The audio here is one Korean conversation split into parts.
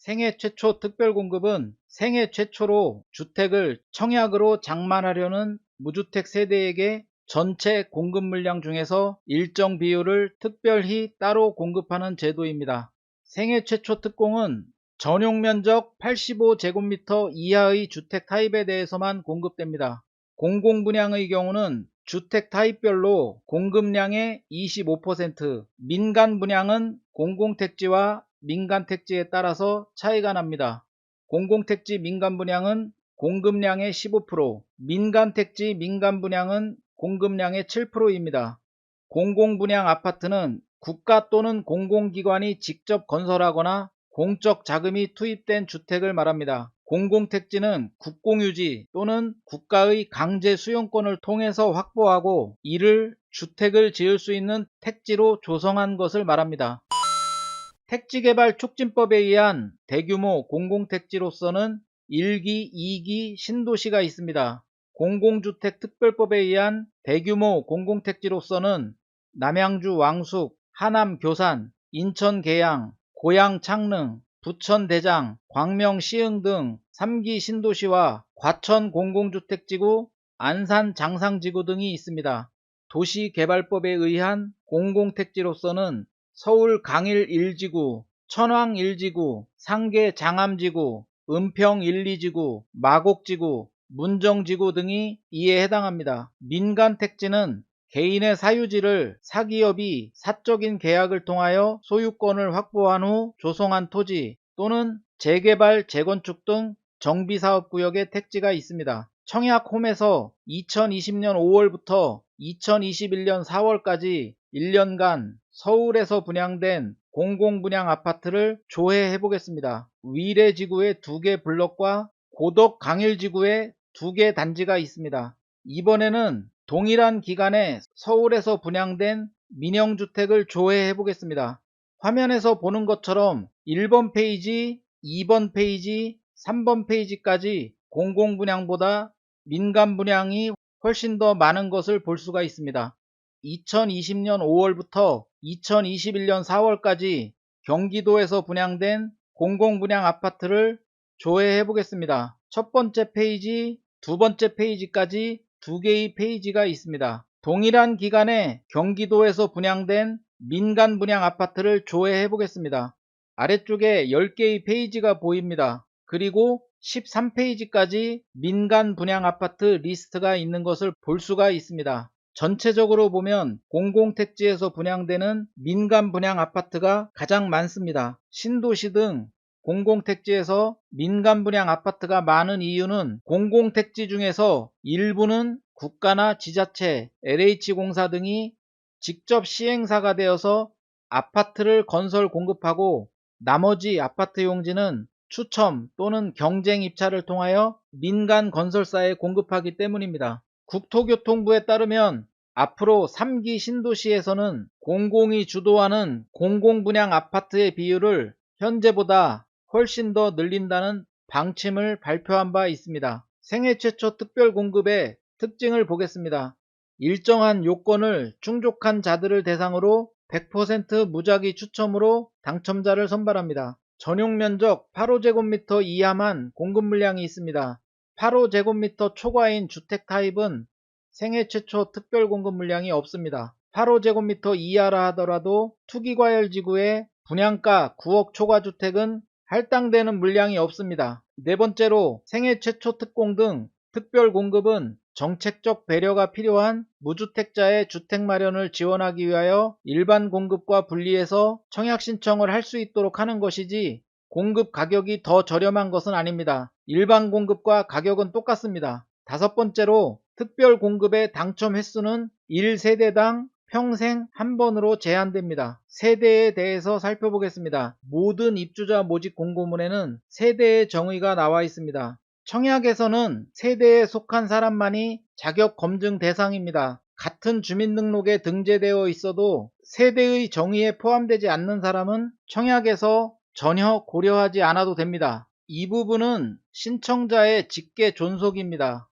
생애 최초 특별공급은 생애 최초로 주택을 청약으로 장만하려는 무주택 세대에게 전체 공급 물량 중에서 일정 비율을 특별히 따로 공급하는 제도입니다. 생애 최초 특공은 전용 면적 85제곱미터 이하의 주택 타입에 대해서만 공급됩니다. 공공분양의 경우는 주택 타입별로 공급량의 25%, 민간 분양은 공공택지와 민간택지에 따라서 차이가 납니다. 공공택지 민간 분양은 공급량의 15%, 민간택지 민간 분양은 공급량의 7%입니다. 공공분양 아파트는 국가 또는 공공기관이 직접 건설하거나 공적 자금이 투입된 주택을 말합니다. 공공택지는 국공유지 또는 국가의 강제 수용권을 통해서 확보하고 이를 주택을 지을 수 있는 택지로 조성한 것을 말합니다. 택지개발촉진법에 의한 대규모 공공택지로서는 1기, 2기 신도시가 있습니다. 공공주택 특별법에 의한 대규모 공공택지로서는 남양주 왕숙, 하남 교산, 인천 계양, 고양 창릉, 부천 대장, 광명 시흥 등 3기 신도시와 과천 공공주택지구, 안산 장상지구 등이 있습니다. 도시개발법에 의한 공공택지로서는 서울 강일 1지구, 천왕 1지구, 상계 장암지구, 은평 1, 2지구, 마곡지구, 문정지구 등이 이에 해당합니다. 민간택지는 개인의 사유지를 사기업이 사적인 계약을 통하여 소유권을 확보한 후 조성한 토지 또는 재개발, 재건축 등 정비사업구역의 택지가 있습니다. 청약홈에서 2020년 5월부터 2021년 4월까지 1년간 서울에서 분양된 공공분양 아파트를 조회해 보겠습니다. 위례지구에 2개 블럭과 고덕 강일지구에 2개 단지가 있습니다. 이번에는 동일한 기간에 서울에서 분양된 민영주택을 조회해 보겠습니다. 화면에서 보는 것처럼 1번 페이지, 2번 페이지, 3번 페이지까지 공공분양보다 민간분양이 훨씬 더 많은 것을 볼 수가 있습니다. 2020년 5월부터 2021년 4월까지 경기도에서 분양된 공공분양 아파트를 조회해 보겠습니다. 첫 번째 페이지, 두 번째 페이지까지 2개의 페이지가 있습니다. 동일한 기간에 경기도에서 분양된 민간 분양 아파트를 조회해 보겠습니다. 아래쪽에 10개의 페이지가 보입니다. 그리고 13페이지까지 민간 분양 아파트 리스트가 있는 것을 볼 수가 있습니다. 전체적으로 보면 공공택지에서 분양되는 민간 분양 아파트가 가장 많습니다. 신도시 등 공공택지에서 민간 분양 아파트가 많은 이유는 공공택지 중에서 일부는 국가나 지자체, LH공사 등이 직접 시행사가 되어서 아파트를 건설 공급하고 나머지 아파트 용지는 추첨 또는 경쟁 입찰을 통하여 민간 건설사에 공급하기 때문입니다. 국토교통부에 따르면 앞으로 3기 신도시에서는 공공이 주도하는 공공분양 아파트의 비율을 현재보다 훨씬 더 늘린다는 방침을 발표한 바 있습니다. 생애 최초 특별공급의 특징을 보겠습니다. 일정한 요건을 충족한 자들을 대상으로 100% 무작위 추첨으로 당첨자를 선발합니다. 전용 면적 8호제곱미터 이하만 공급 물량이 있습니다. 8호제곱미터 초과인 주택 타입은 생애 최초 특별 공급 물량이 없습니다. 8호제곱미터 이하라 하더라도 투기과열지구의 분양가 9억 초과 주택은 할당되는 물량이 없습니다. 네 번째로 생애 최초 특공 등 특별 공급은 정책적 배려가 필요한 무주택자의 주택 마련을 지원하기 위하여 일반 공급과 분리해서 청약 신청을 할 수 있도록 하는 것이지 공급 가격이 더 저렴한 것은 아닙니다. 일반 공급과 가격은 똑같습니다. 다섯 번째로 특별 공급의 당첨 횟수는 1세대당 평생 한 번으로 제한됩니다. 세대에 대해서 살펴보겠습니다. 모든 입주자 모집 공고문에는 세대의 정의가 나와 있습니다. 청약에서는 세대에 속한 사람만이 자격 검증 대상입니다. 같은 주민등록에 등재되어 있어도 세대의 정의에 포함되지 않는 사람은 청약에서 전혀 고려하지 않아도 됩니다. 이 부분은 신청자의 직계 존속입니다.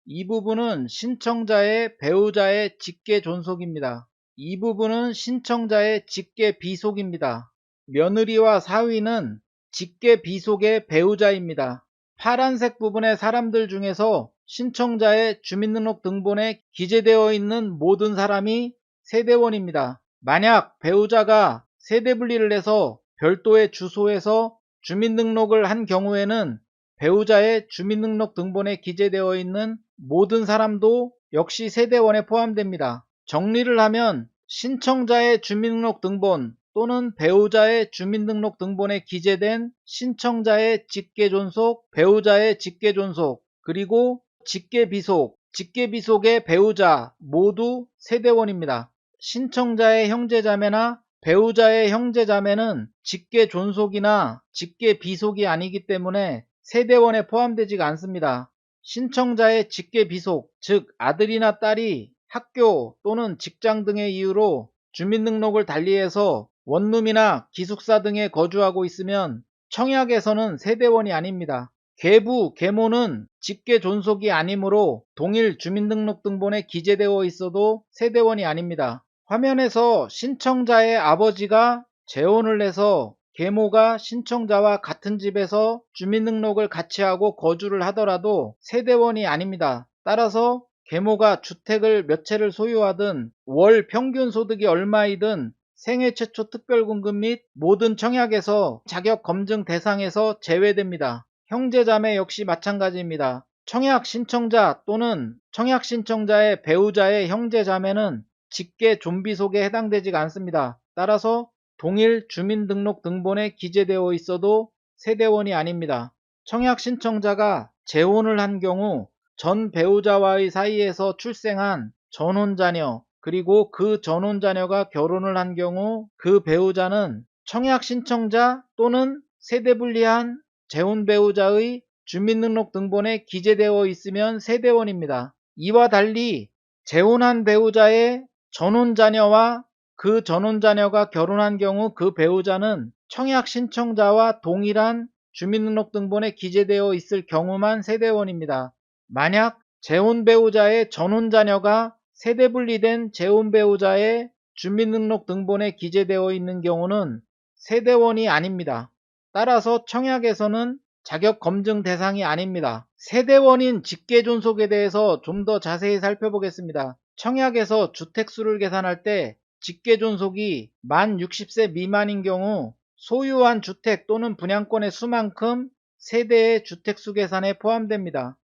이 부분은 신청자의 배우자의 직계 존속입니다. 이 부분은 신청자의 직계 비속입니다. 며느리와 사위는 직계 비속의 배우자입니다. 파란색 부분의 사람들 중에서 신청자의 주민등록등본에 기재되어 있는 모든 사람이 세대원입니다. 만약 배우자가 세대분리를 해서 별도의 주소에서 주민등록을 한 경우에는 배우자의 주민등록등본에 기재되어 있는 모든 사람도 역시 세대원에 포함됩니다. 정리를 하면 신청자의 주민등록등본 또는 배우자의 주민등록등본에 기재된 신청자의 직계존속, 배우자의 직계존속, 그리고 직계비속, 직계비속의 배우자 모두 세대원입니다. 신청자의 형제자매나 배우자의 형제자매는 직계존속이나 직계비속이 아니기 때문에 세대원에 포함되지가 않습니다. 신청자의 직계비속, 즉 아들이나 딸이 학교 또는 직장 등의 이유로 주민등록을 달리해서 원룸이나 기숙사 등에 거주하고 있으면 청약에서는 세대원이 아닙니다. 계부, 계모는 직계존속이 아니므로 동일 주민등록등본에 기재되어 있어도 세대원이 아닙니다. 화면에서 신청자의 아버지가 재혼을 해서 계모가 신청자와 같은 집에서 주민등록을 같이 하고 거주를 하더라도 세대원이 아닙니다. 따라서 계모가 주택을 몇 채를 소유하든 월 평균 소득이 얼마이든 생애 최초 특별공급 및 모든 청약에서 자격 검증 대상에서 제외됩니다. 형제자매 역시 마찬가지입니다. 청약 신청자 또는 청약 신청자의 배우자의 형제자매는 직계 존비속에 해당되지가 않습니다. 따라서 동일 주민등록등본에 기재되어 있어도 세대원이 아닙니다. 청약 신청자가 재혼을 한 경우 전 배우자와의 사이에서 출생한 전혼자녀 그리고 그 전혼자녀가 결혼을 한 경우 그 배우자는 청약 신청자 또는 세대분리한 재혼 배우자의 주민등록등본에 기재되어 있으면 세대원입니다. 이와 달리 재혼한 배우자의 전혼자녀와 그 전혼자녀가 결혼한 경우 그 배우자는 청약 신청자와 동일한 주민등록등본에 기재되어 있을 경우만 세대원입니다. 만약 재혼 배우자의 전혼자녀가 세대분리된 재혼 배우자의 주민등록등본에 기재되어 있는 경우는 세대원이 아닙니다. 따라서 청약에서는 자격 검증 대상이 아닙니다. 세대원인 직계존속에 대해서 좀 더 자세히 살펴보겠습니다. 청약에서 주택수를 계산할 때 직계존속이 만 60세 미만인 경우 소유한 주택 또는 분양권의 수만큼 세대의 주택수 계산에 포함됩니다.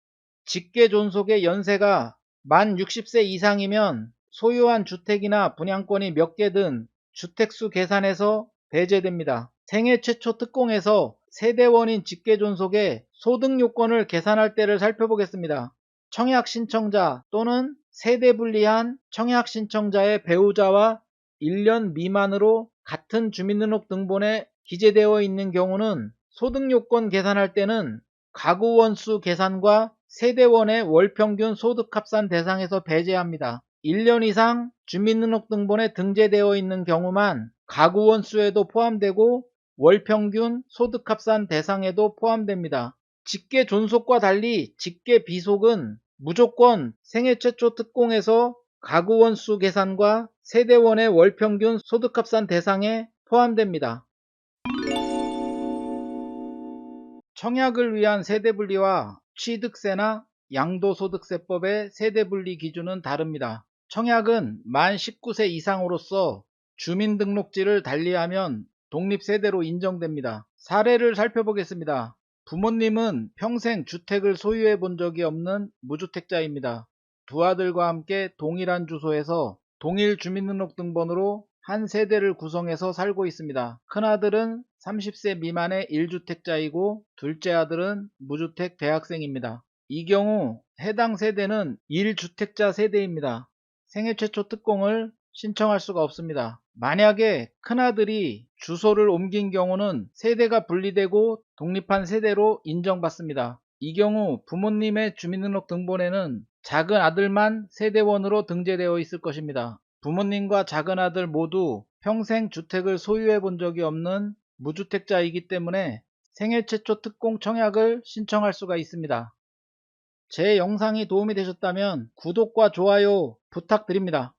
직계존속의 연세가 만 60세 이상이면 소유한 주택이나 분양권이 몇 개든 주택수 계산에서 배제됩니다. 생애 최초 특공에서 세대원인 직계존속의 소득요건을 계산할 때를 살펴보겠습니다. 청약 신청자 또는 세대분리한 청약 신청자의 배우자와 1년 미만으로 같은 주민등록등본에 기재되어 있는 경우는 소득요건 계산할 때는 가구원수 계산과 세대원의 월평균 소득합산 대상에서 배제합니다. 1년 이상 주민등록등본에 등재되어 있는 경우만 가구원수에도 포함되고 월평균 소득합산 대상에도 포함됩니다. 직계존속과 달리 직계비속은 무조건 생애 최초 특공에서 가구원수 계산과 세대원의 월평균 소득합산 대상에 포함됩니다. 청약을 위한 세대분리와 취득세나 양도소득세법의 세대분리 기준은 다릅니다. 청약은 만 19세 이상으로서 주민등록지를 달리하면 독립세대로 인정됩니다. 사례를 살펴보겠습니다. 부모님은 평생 주택을 소유해 본 적이 없는 무주택자입니다. 두 아들과 함께 동일한 주소에서 동일 주민등록등본으로 한 세대를 구성해서 살고 있습니다. 큰아들은 30세 미만의 1주택자이고 둘째 아들은 무주택 대학생입니다. 이 경우 해당 세대는 1주택자 세대입니다. 생애 최초 특공을 신청할 수가 없습니다. 만약에 큰아들이 주소를 옮긴 경우는 세대가 분리되고 독립한 세대로 인정받습니다. 이 경우 부모님의 주민등록등본에는 작은 아들만 세대원으로 등재되어 있을 것입니다. 부모님과 작은 아들 모두 평생 주택을 소유해 본 적이 없는 무주택자이기 때문에 생애 최초 특공 청약을 신청할 수가 있습니다. 제 영상이 도움이 되셨다면 구독과 좋아요 부탁드립니다.